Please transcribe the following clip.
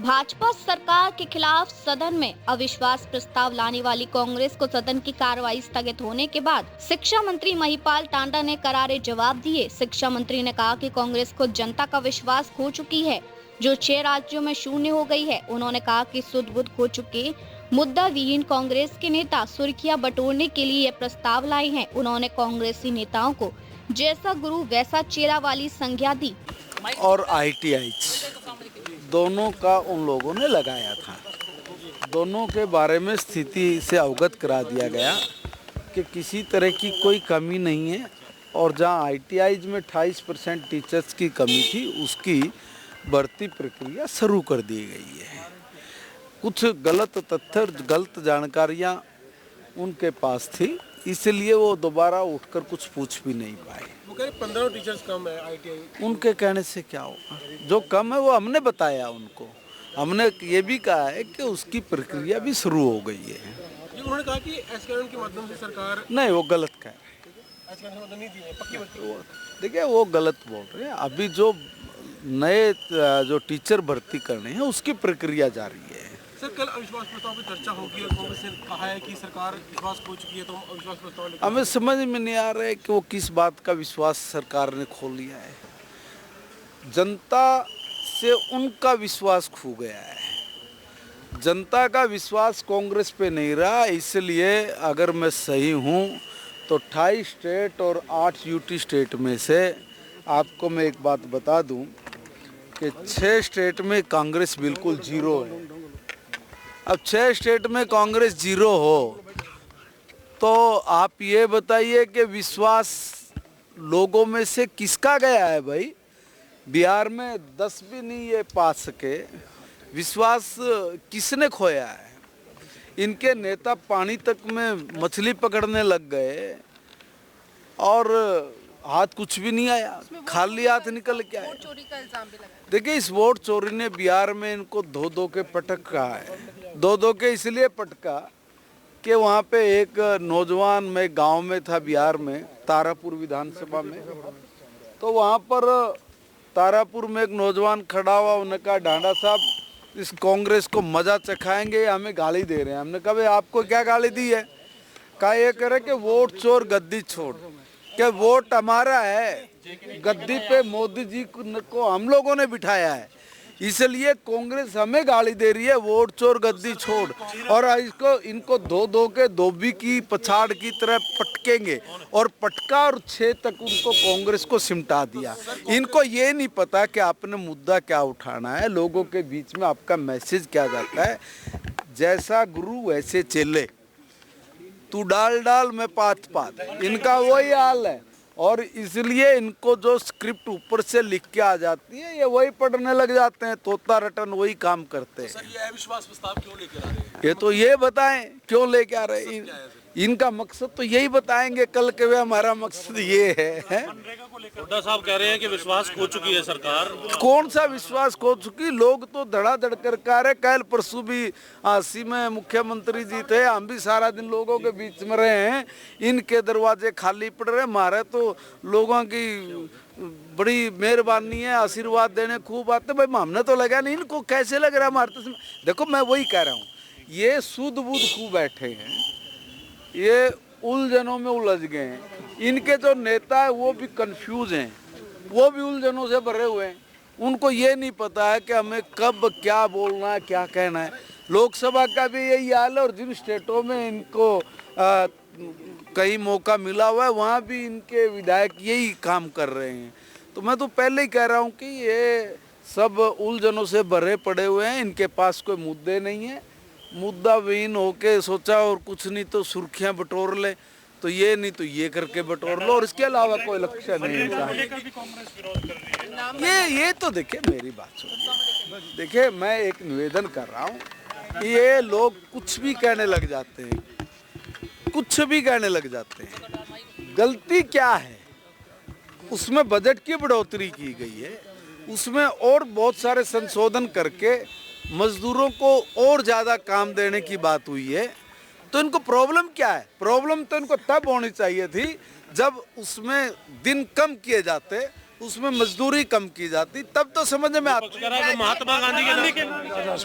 भाजपा सरकार के खिलाफ सदन में अविश्वास प्रस्ताव लाने वाली कांग्रेस को सदन की कार्रवाई स्थगित होने के बाद शिक्षा मंत्री महिपाल टांडा ने करारे जवाब दिए। शिक्षा मंत्री ने कहा कि कांग्रेस को जनता का विश्वास खो चुकी है, जो 6 राज्यों में शून्य हो गई है। उन्होंने कहा कि सुध बुध खो चुके मुद्दा विहीन कांग्रेस के नेता सुर्खियां बटोरने के लिए ये प्रस्ताव लाए हैं। उन्होंने कांग्रेसी नेताओं को जैसा गुरु वैसा चेला वाली संज्ञा दी और ITI दोनों का उन लोगों ने लगाया था। दोनों के बारे में स्थिति से अवगत करा दिया गया कि किसी तरह की कोई कमी नहीं है और जहां ITI में 28% टीचर्स की कमी थी उसकी भर्ती प्रक्रिया शुरू कर दी गई है। कुछ गलत तथ्य, गलत जानकारियां उनके पास थी, इसलिए वो दोबारा उठकर कुछ पूछ भी नहीं पाए। वो कह रहे 15 टीचर्स कम है ITI। उनके कहने से क्या होगा, जो कम है वो हमने बताया उनको। हमने ये भी कहा है कि उसकी प्रक्रिया भी शुरू हो गई है। ये उन्होंने कहा कि एसकेएम के माध्यम से सरकार नहीं, वो गलत कह रहे हैं। एसकेएम से मदद नहीं दी है, पक्की बात है। देखिए वो गलत बोल रहे हैं। अभी जो नए जो टीचर भर्ती करने हैं उसकी प्रक्रिया जारी है। सर, कल अविश्वास प्रस्ताव पर चर्चा होगी और कांग्रेस ने कहा है कि सरकार विश्वास खो चुकी है, तो हम अविश्वास प्रस्ताव लेकर हमें समझ में नहीं आ रहा है कि वो किस बात का विश्वास सरकार ने खो लिया है। जनता से उनका विश्वास खो गया है। जनता का विश्वास कांग्रेस पे नहीं रहा, इसलिए अगर मैं सही हूँ तो 28 स्टेट और 8 यूटी स्टेट में से आपको मैं एक बात बता दूं कि 6 स्टेट में कांग्रेस बिल्कुल जीरो है। अब 6 स्टेट में कांग्रेस जीरो हो तो आप ये बताइए कि विश्वास लोगों में से किसका गया है भाई। बिहार में 10 भी नहीं ये पा सके, विश्वास किसने खोया है। इनके नेता पानी तक में मछली पकड़ने लग गए और हाथ कुछ भी नहीं आया, खाली हाथ निकल के आया। चोरी का इल्जाम भी लगा। देखिए इस वोट चोरी ने बिहार में इनको धो के पटका है। धो के इसलिए पटका कि वहाँ पे एक नौजवान, मैं गांव में था बिहार में, तारापुर विधानसभा में, तो वहाँ पर तारापुर में एक नौजवान खड़ा हुआ। उन्होंने कहा डांडा साहब इस कांग्रेस को मजा चखाएंगे, हमें गाली दे रहे हैं। हमने कहा भाई आपको क्या गाली दी है। कहा ये कह रहे कि वोट चोर गद्दी छोड़, कि वोट हमारा है, गद्दी पे मोदी जी को हम लोगों ने बिठाया है, इसलिए कांग्रेस हमें गाली दे रही है, वोट चोर गद्दी छोड़। और इसको इनको धो के धोबी की पछाड़ की तरह पटकेंगे और पटका और 6 तक उनको कांग्रेस को सिमटा दिया। इनको ये नहीं पता कि आपने मुद्दा क्या उठाना है, लोगों के बीच में आपका मैसेज क्या जाता है। जैसा गुरु वैसे चेले, तू डाल मैं पात, इनका वही हाल है। और इसलिए इनको जो स्क्रिप्ट ऊपर से लिख के आ जाती है ये वही पढ़ने लग जाते हैं, तोता रटन वही काम करते हैं। सर, ये अविश्वास प्रस्ताव क्यों लेकर आ रहे हैं? ये तो ये बताएं क्यों लेके आ रहे हैं। इनका मकसद तो यही बताएंगे कल के वे, हमारा मकसद ये है। हुड्डा साहब कह रहे हैं कि विश्वास खो चुकी है सरकार। कौन सा विश्वास खो चुकी, लोग तो धड़ाधड़ कर कह रहे। कल परसों भी आसी में मुख्यमंत्री जी थे, हम भी सारा दिन लोगों के बीच में रहे हैं। इनके दरवाजे खाली पड़ रहे, हमारे तो लोगों की बड़ी मेहरबानी है, आशीर्वाद देने खूब आते। भाई हमने तो लगा नहीं, इनको कैसे लग रहा है हमारे तो। देखो मैं वही कह रहा हूँ, ये सूद बूद खूब बैठे हैं, ये उलझनों में उलझ गए हैं। इनके जो नेता है वो भी कंफ्यूज हैं, वो भी उलझनों से भरे हुए हैं। उनको ये नहीं पता है कि हमें कब क्या बोलना है, क्या कहना है। लोकसभा का भी यही हाल है और जिन स्टेटों में इनको कहीं मौका मिला हुआ है वहाँ भी इनके विधायक यही काम कर रहे हैं। तो मैं तो पहले ही कह रहा हूँ कि ये सब उलझनों से भरे पड़े हुए हैं, इनके पास कोई मुद्दे नहीं है। मुद्दा विहीन होके सोचा और कुछ नहीं तो सुर्खियां बटोर ले, तो ये नहीं तो ये करके बटोर लो, और इसके अलावा कोई लक्ष्य नहीं है। ये तो देखिए मेरी बात सुनिए, देखिए मैं एक निवेदन कर रहा हूँ कि ये लोग कुछ भी कहने लग जाते हैं, कुछ भी कहने लग जाते हैं। गलती क्या है, उसमें बजट की बढ़ोतरी की गई है, उसमें और बहुत सारे संशोधन करके मजदूरों को और ज़्यादा काम देने की बात हुई है। तो इनको प्रॉब्लम क्या है? प्रॉब्लम तो इनको तब होनी चाहिए थी जब उसमें दिन कम किए जाते उसमें मजदूरी कम की जाती, तब तो समझ में आता। कह रहा है कि महात्मा गांधी के